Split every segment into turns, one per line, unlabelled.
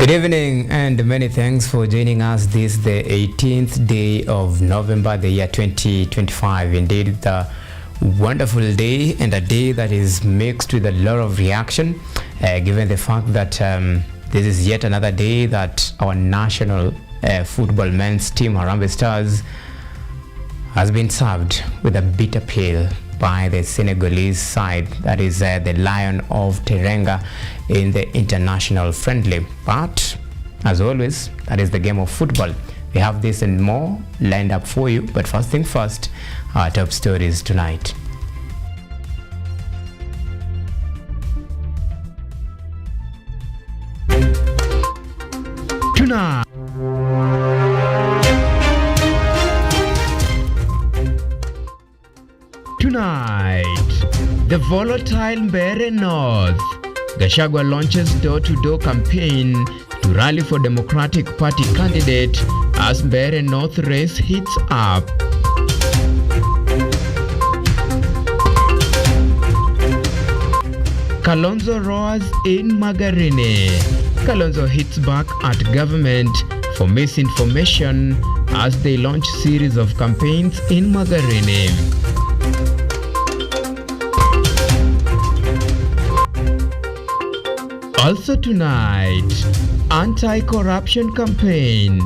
Good evening and many thanks for joining us this the 18th day of November the year 2025. Indeed, it's a wonderful day and a day that is mixed with a lot of reaction given the fact that this is yet another day that our national football men's team Harambee Stars has been served with a bitter pill by the Senegalese side, that is the Lion of Teranga in the international friendly. But as always, that is the game of football. We have this and more lined up for you, but first thing first, our top stories tonight. Tonight, the volatile Mbeere North. Gachagua launches door-to-door campaign to rally for Democratic Party candidate as Mbeere North race heats up. Kalonzo roars in Magarini. Kalonzo hits back at government for misinformation as they launch series of campaigns in Magarini. Also tonight, anti-corruption campaign.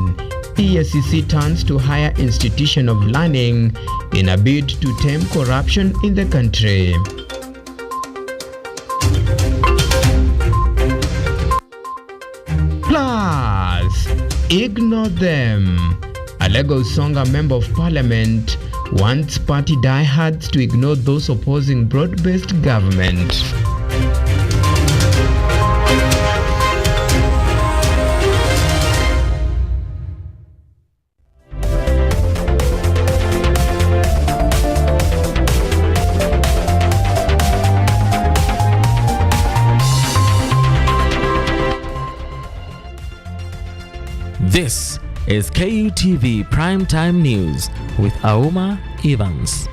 EACC turns to higher institution of learning in a bid to tame corruption in the country. Plus, ignore them. A Lagos Songa member of parliament wants party diehards to ignore those opposing broad-based government.
This is Kutv Primetime News with Auma Evans.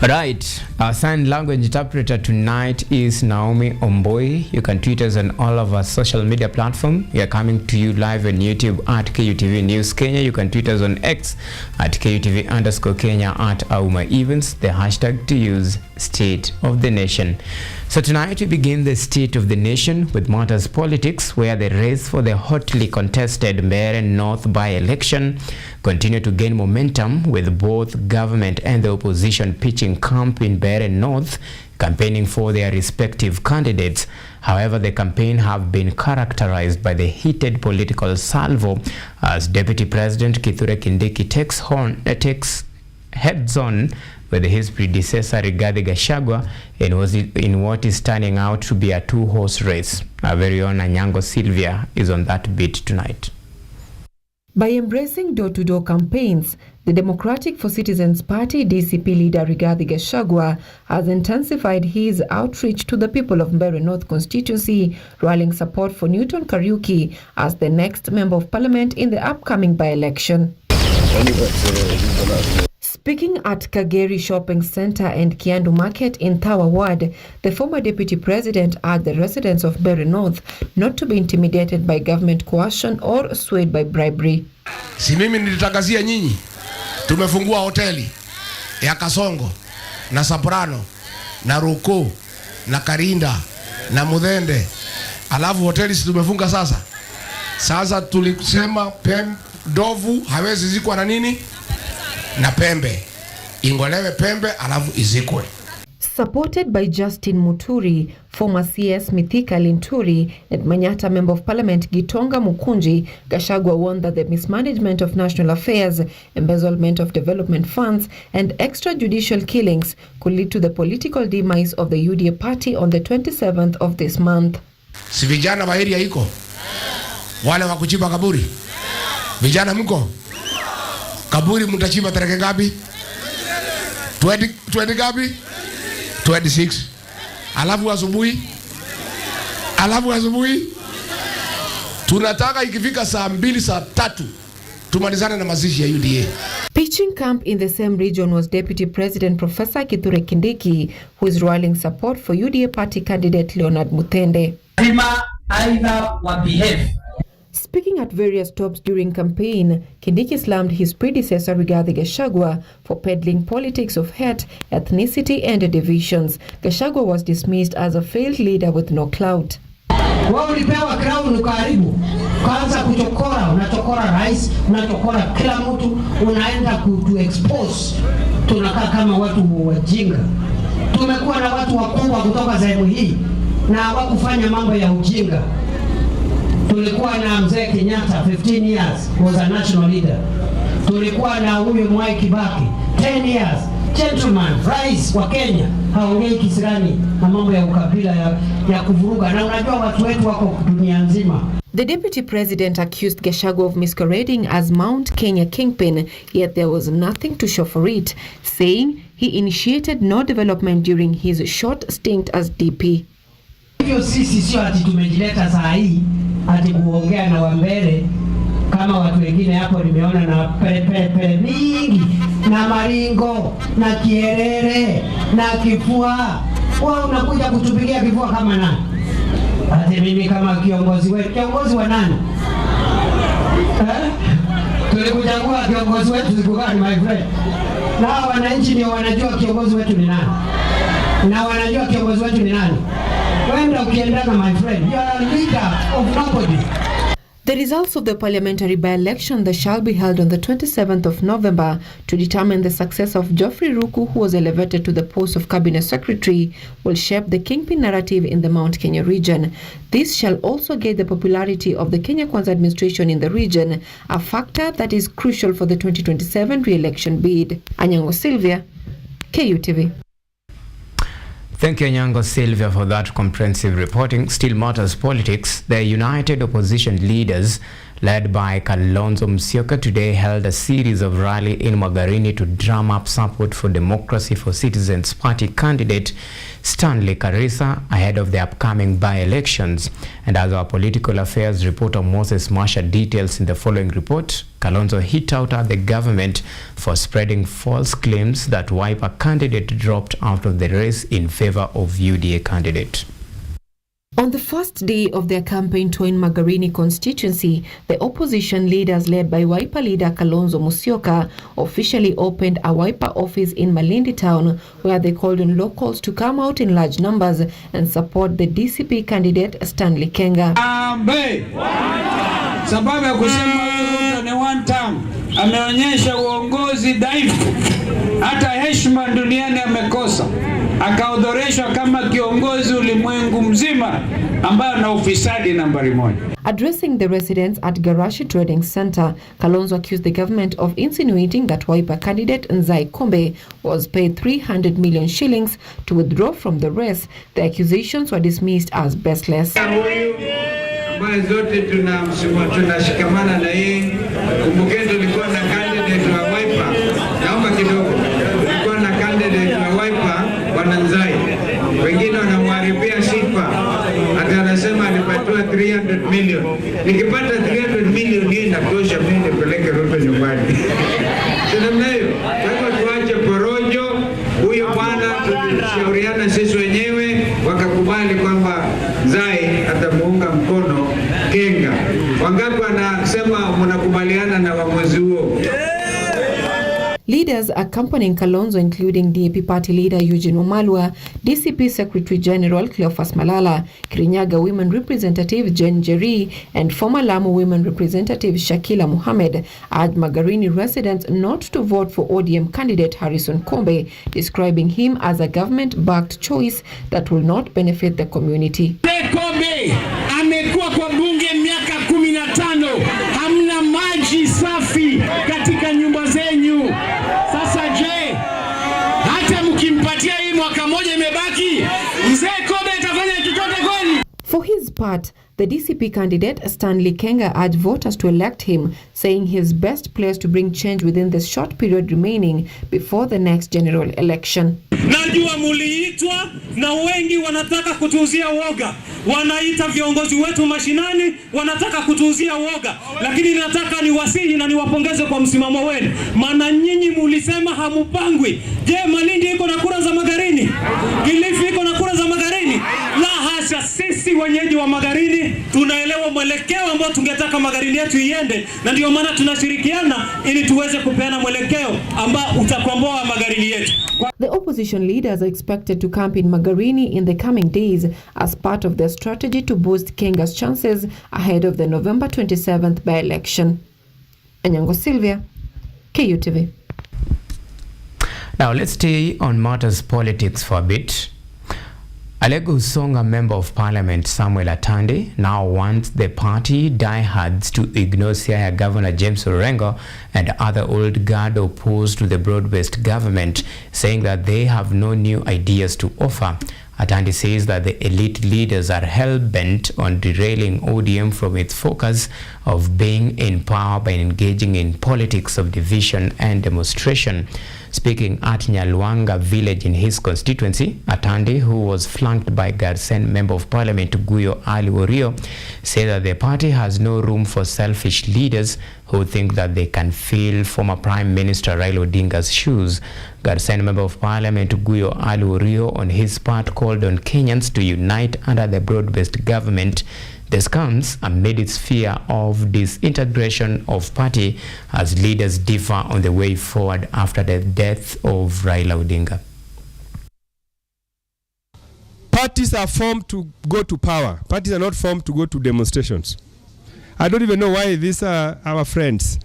Right, our sign language interpreter tonight is Naomi Omboi. You can tweet us on all of our social media platforms. We are coming to you live on YouTube at KUTV News Kenya. You can tweet us on X at KUTV_Kenya at Auma Evans. The hashtag to use, State of the Nation. So tonight we begin the State of the Nation with matters politics, where the race for the hotly contested Mbeere North by-election continue to gain momentum, with both government and the opposition pitching camp in Mbeere North, campaigning for their respective candidates. However, the campaign have been characterized by the heated political salvo as Deputy President Kithure Kindiki takes heads on with his predecessor Rigathi Gachagua in what is turning out to be a two-horse race. Our very own Anyango Sylvia is on that beat tonight.
By embracing door-to-door campaigns, the Democratic for Citizens Party DCP leader Rigathi Gachagua has intensified his outreach to the people of Mbeere North constituency, rallying support for Newton Kariuki as the next Member of Parliament in the upcoming by-election. Speaking at Kageri Shopping Center and Kiandu Market in Thawa Ward, the former Deputy President urged the residents of Mbeere North not to be intimidated by government coercion or swayed by bribery.
Si mimi nilitangazia nyinyi, tumefungua hoteli ya Kasongo na Soprano na Ruko na Karinda na Mudhende, alafu hoteli si tumefunga sasa. Sasa tulisema ndovu hawezi zikwa na nini? Na pembe. Ingolewe pembe alafu izikwe.
Supported by Justin Muturi, former CS Mithika Linturi, and Manyata Member of Parliament Gitonga Mukunji, Gachagua warned that the mismanagement of national affairs, embezzlement of development funds, and extrajudicial killings could lead to the political demise of the UDA party on the 27th of this month.
Si vijana wa area iko? Wale wa kuchimba kaburi? Vijana mko? Kaburi mtachimba tarehe ngapi? 20 ngapi? 26. Alafu asubuhi tunataka ikifika saa 2 saa 3 tumalizane na mazishi ya UDA.
Pitching camp in the same region was Deputy President Professor Kithure Kindiki, who is rallying support for UDA party candidate Leonard Muthende.
lazima aidha wa behave.
Speaking at various stops during campaign, Kindiki slammed his predecessor Rigathi Gachagua for peddling politics of hate, ethnicity and divisions. Gachagua was dismissed as a failed leader with no clout.
Wao ulipewa crown ukaribu. Kwanza kuchokora, unachokora rais, unachokora kila mtu, unaenda kutu expose. Tunakaa kama watu wajinga. Tumekuwa na watu wakubwa kutoka sehemu hii na hawakufanya mambo ya ujinga. Tulikuwa na mzee Kenyatta 15 years was a national leader. Tulikuwa na huyu Mwai Kibaki 10 years gentleman rais wa Kenya, haongei kisirani na mambo ya ukabila ya kuvuruga, na unajua watu wetu wako dunia nzima.
The deputy president accused Gachagua of masquerading as Mount Kenya kingpin, yet there was nothing to show for it, saying he initiated no development during his short stint as DP.
Hivyo sisi sio ati tumejileta saa hii ati kuongea na wambele kama watu wengine hapo. Nimeona na pepe mingi na maringo na kierere na kifua. Wao unakuja kutupigia kifua kama nani? Ati mimi kama kiongozi wetu. Kiongozi wa nani? Tulikuchagua kiongozi wetu siku gani, my friend? Na wananchi ndio wanajua kiongozi wetu ni nani. Na wanajua kiongozi wetu ni nani. Wenda ukiendana, my friend, you are a leader of nobody.
The results of the parliamentary by-election that shall be held on the 27th of November to determine the success of Geoffrey Ruku, who was elevated to the post of cabinet secretary, will shape the kingpin narrative in the Mount Kenya region. This shall also gauge the popularity of the Kenya Kwanza administration in the region, a factor that is crucial for the 2027 re-election bid. Anyango Sylvia, KUTV.
Thank you, Nyango Sylvia, for that comprehensive reporting. Still matters politics. The united opposition leaders, led by Kalonzo Musyoka, today held a series of rallies in Magarini to drum up support for Democracy for Citizens Party candidate Stanley Karisa ahead of the upcoming by-elections. And as our political affairs reporter Moses Masha details in the following report, Kalonzo hit out at the government for spreading false claims that Wiper candidate dropped out of the race in favor of UDA candidate.
On the first day of their campaign tour in Magarini constituency, the opposition leaders led by Wiper leader Kalonzo Musyoka officially opened a Wiper office in Malindi town, where they called on locals to come out in large numbers and support the DCP candidate Stanley Kenga.
Sababu ya kusema Ruto ni one term, ameonyesha uongozi dhaifu, hata heshima duniani amekosa, akaodhoreshwa kama kiongozi ulimwengu mzima ambaye ana ufisadi nambari 1.
Addressing the residents at Garashi Trading Center, Kalonzo accused the government of insinuating that Wiper candidate Nzai Kombe was paid 300 million shillings to withdraw from the race. The accusations were dismissed as baseless.
Ambaye zote tunashikamana na yeye. Kumbukeni tulikuwa na candidate wa Wiper. Naomba kidogo. Tulikuwa na candidate wa Wiper Bwana Nzai. Wengine wanamharibia sifa. Hata anasema alipatiwa 300 million. Nikipata 300 million hii inatosha mimi nipeleke Ruto nyumbani. Tunamna hiyo. Kwa tuache porojo. Huyo bwana tulishauriana sisi wenyewe, wakakubali kwamba Nzai atamuunga mkono Kenga. Wangapi wanasema mnakubaliana na uamuzi huo?
Leaders accompanying Kalonzo, including DAP party leader Eugene Wamalwa, DCP Secretary General Cleophas Malala, Kirinyaga Women Representative Jen Njeri, and former Lamu Women Representative Shakila Mohammed, urged Magarini residents not to vote for ODM candidate Harrison Kombe, describing him as a government-backed choice that will not benefit the community.
Kombe amekuwa kwa bunge miaka 15, hamna maji safi katika nyumba zenyu. Sasa je, hata mkimpatia hii mwaka moja imebaki, mzee Kombe atafanya chochote kweli?
For his part, the DCP candidate Stanley Kenga urged voters to elect him, saying he is best placed to bring change within the short period remaining before the next general election.
Najua muliitwa na wengi wanataka kutuuzia woga. Wanaita viongozi wetu mashinani, wanataka kutuuzia woga. Lakini nataka niwasihi na niwapongeze kwa msimamo wenu. Maana nyinyi mulisema hamupangwi. Je, Malindi iko na kura za Magarini? Kilifi iko na kura za Magarini? La hasha, sisi
Sisi wenyeji wa Magarini tunaelewa mwelekeo ambao tungetaka Magarini yetu iende, na ndio maana tunashirikiana ili tuweze kupeana mwelekeo ambao utakomboa Magarini yetu.
The opposition leaders are expected to camp in Magarini in the coming days as part of their strategy to boost Kenga's chances ahead of the November 27th by-election. Anyango Sylvia, KUTV.
Now let's stay on matters politics for a bit. Alego Usonga Member of Parliament Samuel Atandi now wants the party diehards to ignore Siaya Governor James Orengo and other old guard opposed to the broad-based government, saying that they have no new ideas to offer. Atandi says that the elite leaders are hell-bent on derailing ODM from its focus of being in power by engaging in politics of division and demonstration. Speaking at Nyalwanga village in his constituency, Atandi, who was flanked by Garsen Member of Parliament Guyo Ali Orio, said that the party has no room for selfish leaders who think that they can fill former Prime Minister Raila Odinga's shoes. Garsen Member of Parliament Guyo Ali Orio, on his part, called on Kenyans to unite under the broad-based government. This comes amid its fear of disintegration of party as leaders differ on the way forward after the death of Raila Odinga.
Parties are formed to go to power. Parties are not formed to go to demonstrations. I don't even know why these are our friends.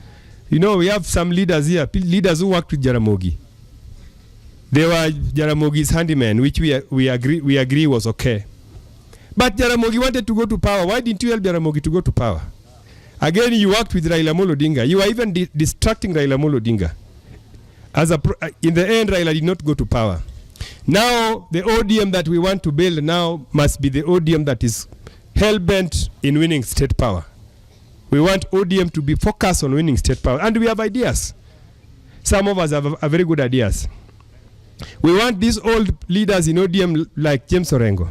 You know, we have some leaders here, leaders who worked with Jaramogi. They were Jaramogi's handyman, which we agree was okay. But Jaramogi wanted to go to power. Why didn't you help Jaramogi to go to power? Again, you worked with Raila Amolo Odinga. You were even distracting Raila Amolo Odinga. In the end, Raila did not go to power. Now, the ODM that we want to build now must be the ODM that is hell-bent in winning state power. We want ODM to be focused on winning state power. And we have ideas. Some of us have very good ideas. We want these old leaders in ODM like James Orengo.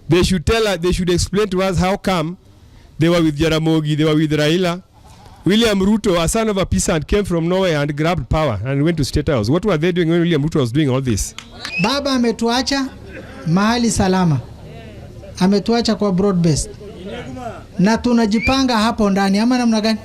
They should tell us, they should explain to us how come they were with Jaramogi, they were with Raila. William Ruto, a son of a peasant, came from nowhere and grabbed power and went to State House. What were they doing when William Ruto was doing all this?
Baba ametuacha mahali salama. Ametuacha kwa broad based. Na tunajipanga hapo ndani ama namna gani?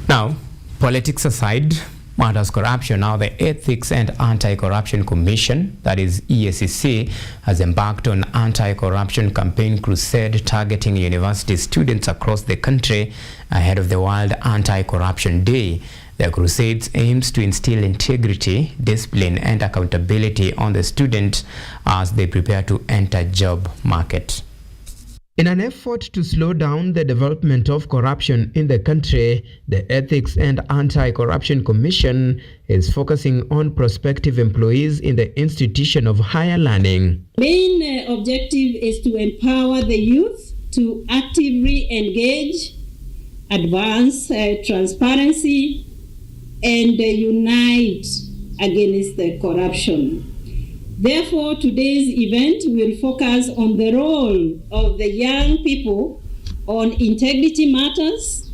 Now, politics aside, matters corruption. Now, the Ethics and Anti-Corruption Commission, that is EACC, has embarked on anti-corruption campaign crusade targeting university students across the country ahead of the World Anti-Corruption Day. The crusade aims to instill integrity, discipline, and accountability on the students as they prepare to enter job market. In an effort to slow down the development of corruption in the country, the Ethics and Anti-Corruption Commission is focusing on prospective employees in the institution of higher learning.
Main objective is to empower the youth to actively engage, advance transparency, and unite against the corruption. Therefore, today's event will focus on the role of the young people on integrity matters,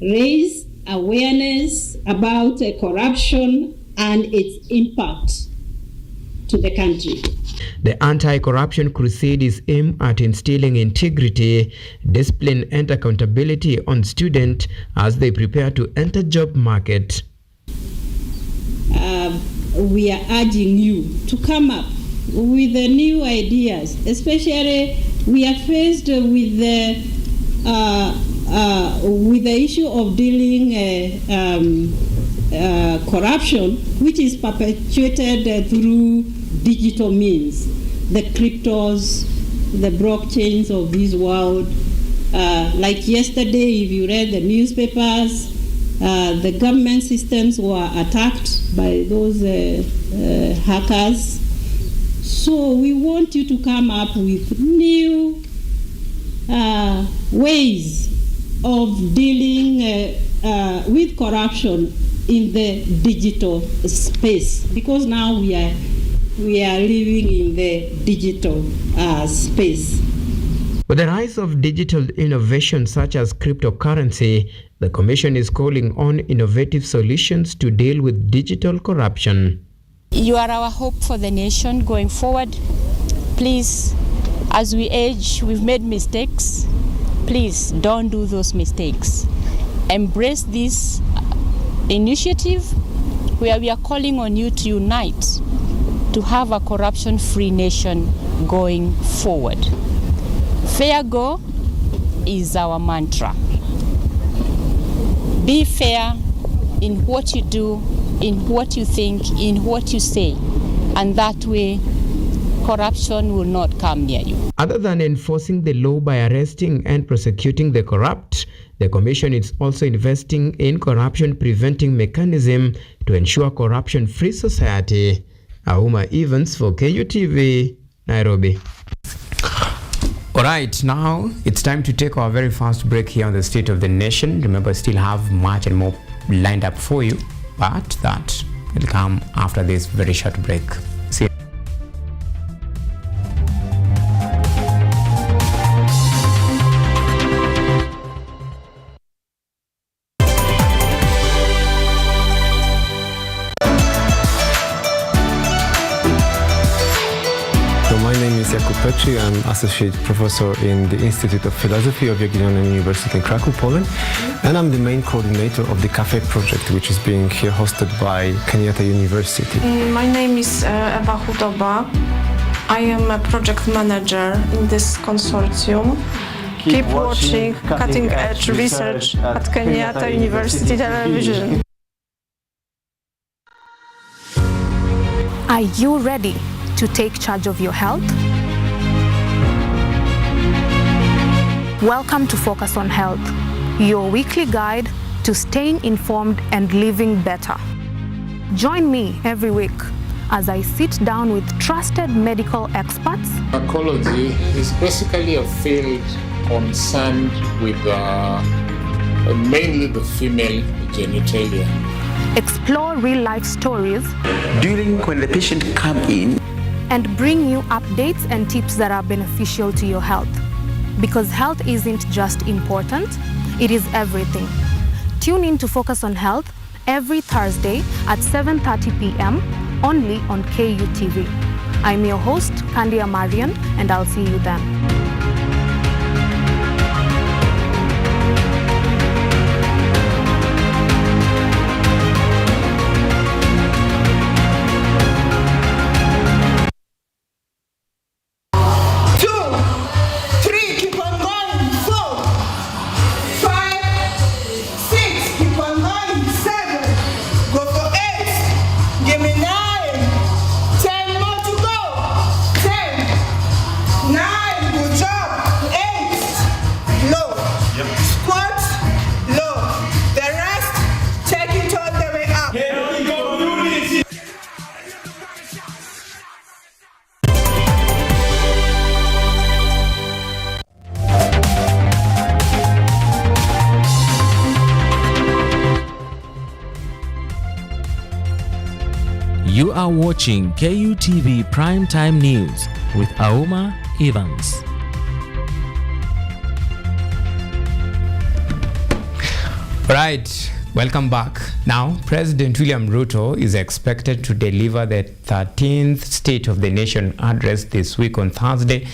raise awareness about corruption and its impact to the country.
The anti-corruption crusade is aimed at instilling integrity, discipline, and accountability on students as they prepare to enter job market.
We are urging you to come up with the new ideas, especially we are faced with the issue of dealing corruption, which is perpetuated through digital means, the cryptos, the blockchains of this world. Like yesterday, if you read the newspapers, the government systems were attacked by those hackers. So we want you to come up with new ways of dealing with corruption in the digital space, because now we are living in the digital space.
With the rise of digital innovation such as cryptocurrency, the Commission is calling on innovative solutions to deal with digital corruption.
You are our hope for the nation going forward. Please, as we age, we've made mistakes. Please don't do those mistakes. Embrace this initiative where we are calling on you to unite to have a corruption-free nation going forward. Fair go is our mantra. Be fair in what you do, in what you think, in what you say, and that way corruption will not come near you.
Other than enforcing the law by arresting and prosecuting the corrupt, the Commission is also investing in corruption-preventing mechanism to ensure corruption-free society. Auma Evans for KUTV, Nairobi. All right, now it's time to take our very first break here on the State of the Nation. Remember, I still have much and more lined up for you, but that will come after this very short break. See you.
I'm Associate Professor in the Institute of Philosophy of Jagiellonian University in Krakow, Poland, and I'm the main coordinator of the Cafe project, which is being here hosted by Kenyatta University.
My name is Ewa Hudoba. I am a project manager in this consortium. Keep watching cutting-edge research at Kenyatta University Television.
Are you ready to take charge of your health? Welcome to Focus on Health, your weekly guide to staying informed and living better. Join me every week as I sit down with trusted medical experts.
Gynecology is basically a field concerned with mainly the female genitalia.
Explore real-life stories
during when the patient come in
and bring you updates and tips that are beneficial to your health. Because health isn't just important, it is everything. Tune in to Focus on Health every Thursday at 7:30 p.m. only on KUTV. I'm your host, Kandia Marian, and I'll see you then.
You are watching KUTV Primetime News with Auma Evans.
Right, welcome back. Now, President William Ruto is expected to deliver the 13th State of the Nation address this week on Thursday,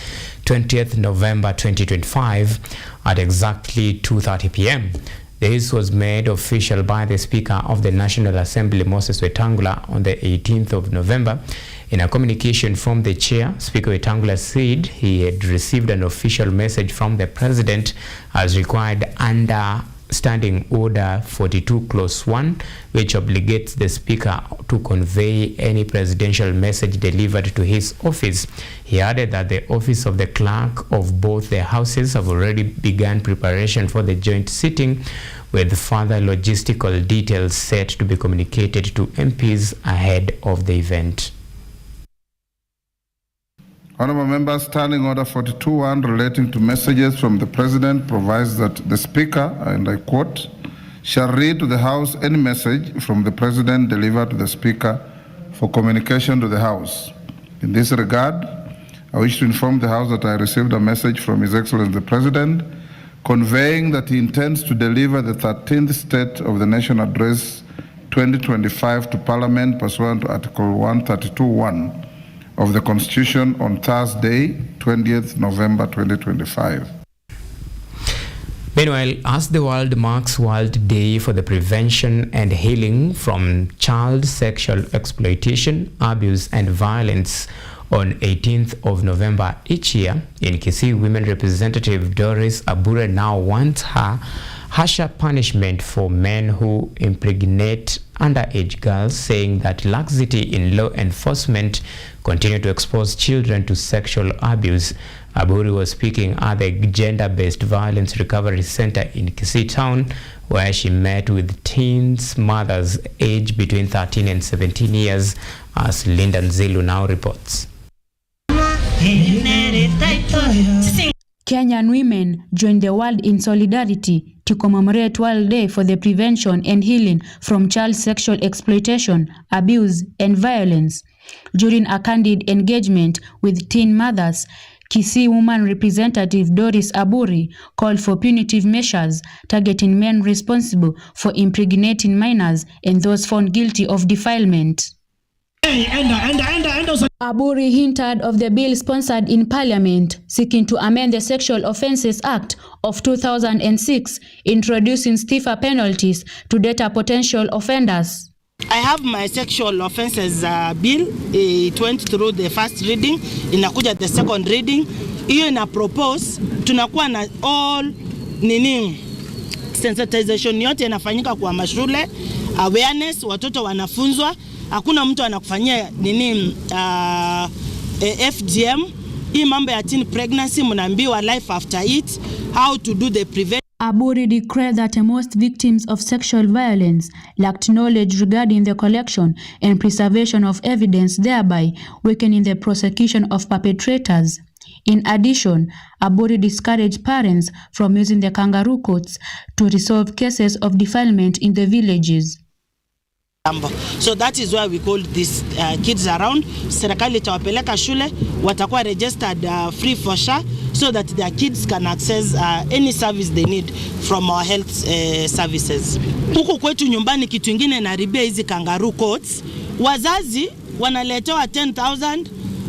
20th November 2025 at exactly 2:30 p.m. This was made official by the Speaker of the National Assembly, Moses Wetangula, on the 18th of November. In a communication from the chair, Speaker Wetangula said he had received an official message from the President as required under Standing Order 42 Clause 1, which obligates the Speaker to convey any presidential message delivered to his office. He added that the office of the clerk of both the houses have already begun preparation for the joint sitting, with further logistical details set to be communicated to MPs ahead of the event.
Honourable members, Standing Order 42.1 relating to messages from the President provides that the Speaker, and I quote, shall read to the House any message from the President delivered to the Speaker for communication to the House. In this regard, I wish to inform the House that I received a message from His Excellency the President conveying that he intends to deliver the 13th State of the Nation Address 2025 to Parliament pursuant to Article 132.1 of the Constitution on Thursday, 20th November 2025.
Meanwhile, as the world marks World Day for the Prevention and Healing from Child Sexual Exploitation, Abuse and Violence on 18th of November each year, in Kisii, Women Representative Doris Abure now wants her harsher punishment for men who impregnate underage girls, saying that laxity in law enforcement continue to expose children to sexual abuse. Aburi was speaking at the Gender-Based Violence Recovery Center in Kisii Town, where she met with teens mothers aged between 13 and 17 years, as Linda Nzilu now reports.
Kenyan women joined the world in solidarity to commemorate World Day for the Prevention and Healing from Child Sexual Exploitation, Abuse and Violence. During a candid engagement with teen mothers, Kisii Woman Representative Doris Aburi called for punitive measures targeting men responsible for impregnating minors and those found guilty of defilement. Aburi hinted of the bill sponsored in Parliament seeking to amend the Sexual Offences Act of 2006, introducing stiffer penalties to deter potential offenders.
I have my sexual offences bill. It went through the first reading, inakuja the second reading. Hiyo ina propose tunakuwa na all sensitization yote inafanyika kwa mashule, awareness, watoto wanafunzwa, hakuna mtu anakufanyia FGM. Hii mambo ya teen pregnancy mnaambiwa life after it, how to do the prevention.
Aburi declared that most victims of sexual violence lacked knowledge regarding the collection and preservation of evidence, thereby weakening the prosecution of perpetrators. In addition, Aburi discouraged parents from using the kangaroo courts to resolve cases of defilement in the villages.
So that is why we call these kids around. Serikali itawapeleka shule, watakuwa registered free for sure, so that their kids can access any service they need from our health services. Huku kwetu nyumbani kitu ingine naribia hizi kangaroo courts. Wazazi wanaletewa 10,000,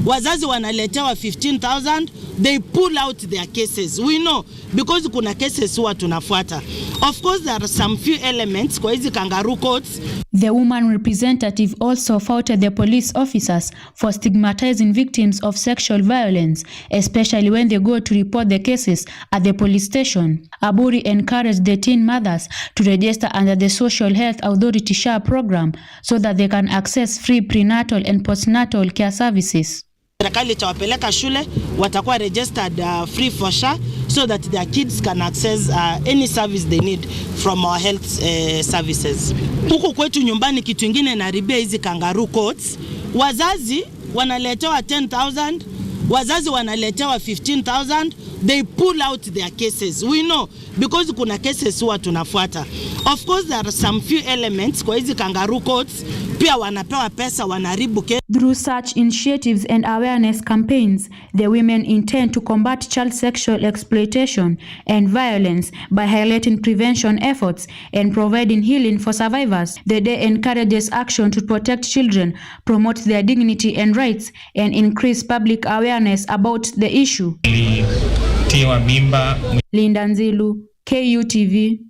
wazazi wanaletewa 15,000. They pull out their cases. We know because kuna cases huwa tunafuata. Of course there are some few elements kwa hizi kangaroo courts.
The woman representative also faulted the police officers for stigmatizing victims of sexual violence, especially when they go to report the cases at the police station. Aburi encouraged the teen mothers to register under the Social Health Authority SHA program so that they can access free prenatal and postnatal care services.
Serikali itawapeleka shule, watakuwa registered free for sure, so that their kids can access any service they need from our health services. Huku kwetu nyumbani kitu ingine naribia hizi kangaroo courts. Wazazi wanaletewa 10,000, wazazi wanaletewa 15,000. They pull out their cases. We know because kuna cases huwa tunafuata. Of course there are some few elements kwa hizi kangaroo courts, pia wanapewa pesa wanaribu case.
Through such initiatives and awareness campaigns, the women intend to combat child sexual exploitation and violence by highlighting prevention efforts and providing healing for survivors. The day encourages action to protect children, promote their dignity and rights, and increase public awareness about the issue. Linda Nzilu, KUTV.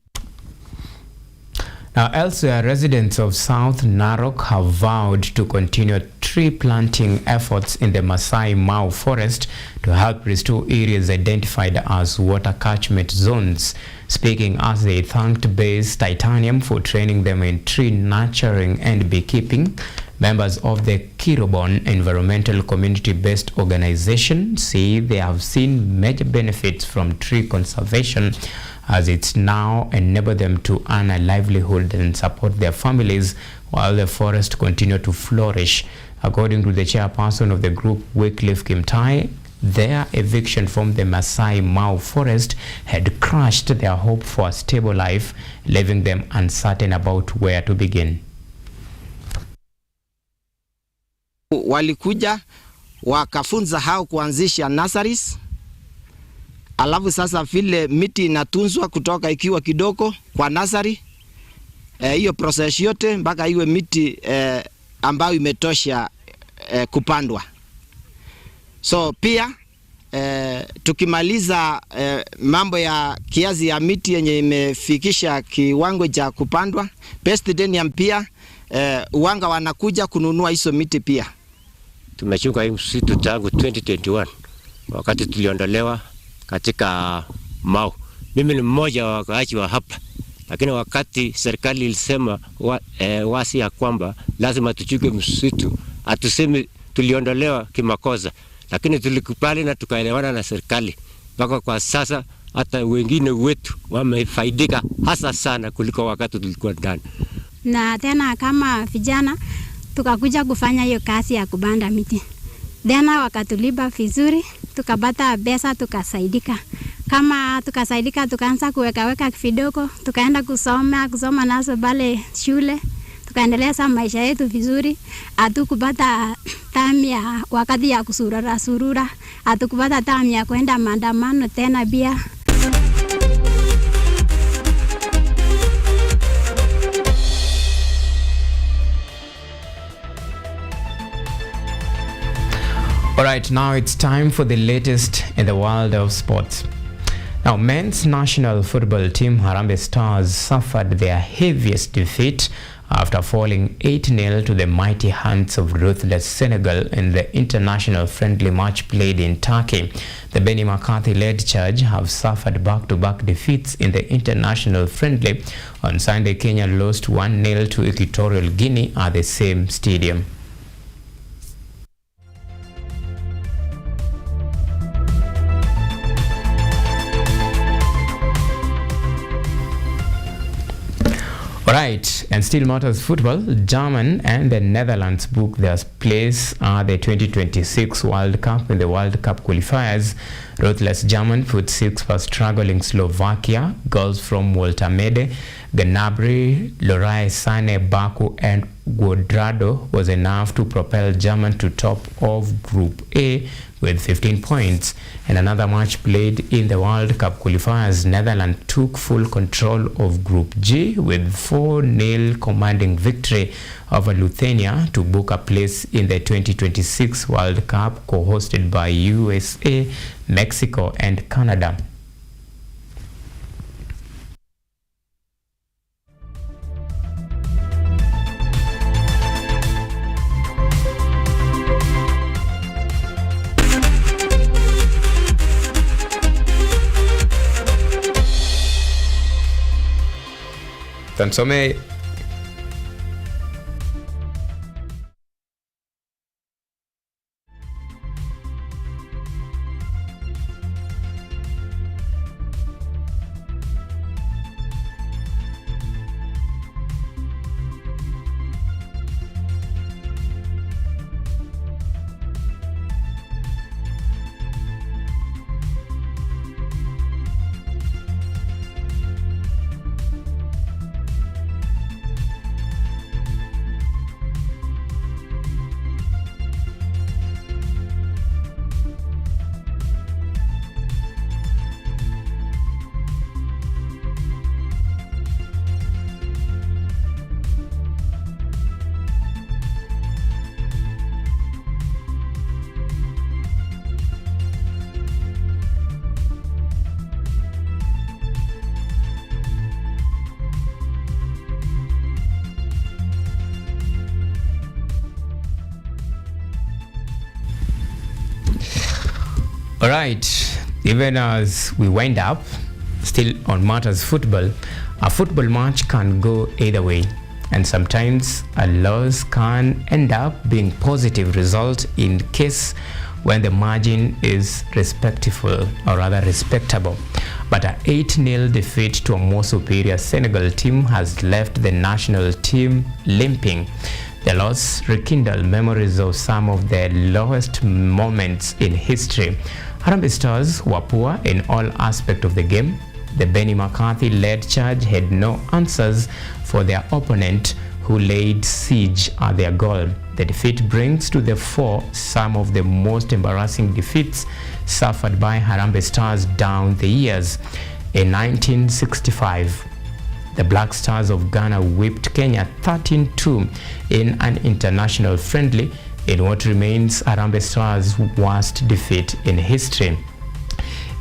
Now, elsewhere, residents of South Narok have vowed to continue tree planting efforts in the Masai Mau forest to help restore areas identified as water catchment zones. Speaking as they thanked Base Titanium for training them in tree nurturing and beekeeping, members of the Kirobon Environmental Community-Based Organization say they have seen major benefits from tree conservation, as it's now enabled them to earn a livelihood and support their families while the forest continue to flourish. According to the chairperson of the group, Wycliffe Kimtai, their eviction from the Masai Mau forest had crushed their hope for a stable life, leaving them uncertain about where to begin.
Walikuja wakafunza hao kuanzisha nurseries. Alafu sasa vile miti inatunzwa kutoka ikiwa kidogo kwa nursery, hiyo process yote mpaka iwe miti ambayo imetosha kupandwa. So pia tukimaliza mambo ya kiasi ya miti yenye imefikisha kiwango cha kupandwa, Best Denium pia uwanga wanakuja kununua hizo miti pia.
Tumechunga hii msitu tangu 2021 wakati tuliondolewa katika Mau. Mimi ni mmoja wa wakaaji wa hapa, lakini wakati serikali ilisema wasi ya kwamba lazima tuchunge msitu, hatusemi tuliondolewa kimakosa, lakini tulikubali na tukaelewana na serikali. Mpaka kwa sasa hata wengine wetu wamefaidika hasa sana kuliko wakati tulikuwa ndani.
Na tena kama vijana tukakuja kufanya hiyo kazi ya kubanda miti. Tena wakatulipa vizuri, tukapata pesa, tukasaidika. Kama tukasaidika tukaanza kuweka kidogo, tukaenda kusoma nazo pale shule. Tukaendeleza maisha yetu vizuri. Hatukupata time ya wakati ya surura. Hatukupata time ya kwenda maandamano tena pia.
Alright, now it's time for the latest in the world of sports. Now, men's national football team Harambee Stars suffered their heaviest defeat after falling 8-0 to the mighty hands of ruthless Senegal in the international friendly match played in Turkey. The Benny McCarthy-led charge have suffered back-to-back defeats in the international friendly. On Sunday, Kenya lost 1-0 to Equatorial Guinea at the same stadium. Alright, and still matters football. Germany and the Netherlands booked their place at the 2026 World Cup in the World Cup qualifiers. Ruthless Germany put 6 for struggling Slovakia. Goals from Walter Mede, Gnabry, Leroy Sané, Baku and Guadrado was enough to propel Germany to top of Group A with 15 points. In another match played in the World Cup qualifiers, Netherlands took full control of Group G with 4-0 commanding victory over Lithuania to book a place in the 2026 World Cup co-hosted by USA, Mexico and Canada. Tansome Alright, even as we wind up, still on matters football, a football match can go either way, and sometimes a loss can end up being positive result in case when the margin is respectable. But an 8-0 defeat to a more superior Senegal team has left the national team limping. The loss rekindled memories of some of the lowest moments in history. Harambee Stars were poor in all aspects of the game. The Benny McCarthy-led charge had no answers for their opponent, who laid siege at their goal. The defeat brings to the fore some of the most embarrassing defeats suffered by Harambee Stars down the years. In 1965, the Black Stars of Ghana whipped Kenya 13-2 in an international friendly. in what remains Harambee Stars' worst defeat in history.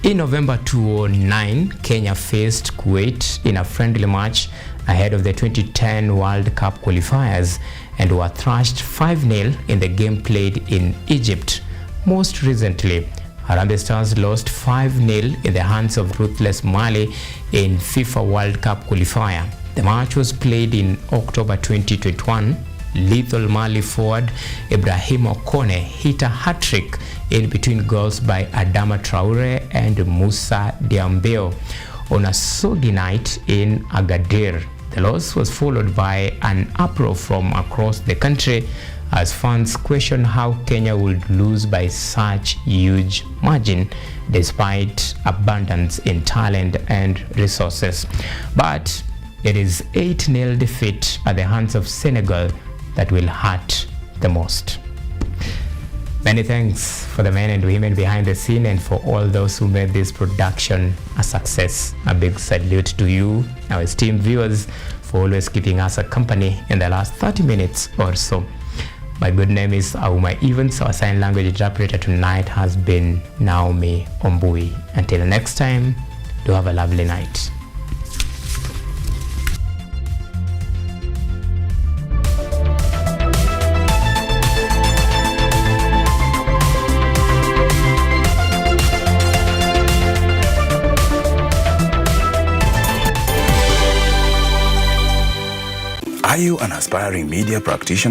In November 2009, Kenya faced Kuwait in a friendly match ahead of the 2010 World Cup qualifiers and were thrashed 5-0 in the game played in Egypt. Most recently, Harambee Stars lost 5-0 in the hands of ruthless Mali in FIFA World Cup qualifier. The match was played in October 2021. Lethal Mali forward Ibrahim Okone hit a hat-trick in between goals by Adama Traore and Musa Diambeo on a soggy night in Agadir. The loss was followed by an uproar from across the country as fans questioned how Kenya would lose by such huge margin despite abundance in talent and resources. But it is 8-0 defeat at the hands of Senegal that will hurt the most. Many thanks for the men and women behind the scene and for all those who made this production a success. A big salute to you, our esteemed viewers, for always keeping us a company in the last 30 minutes or so. My good name is Auma Evans. Our sign language interpreter tonight has been Naomi Ombui. Until next time, do have a lovely night.
Are you an aspiring media practitioner?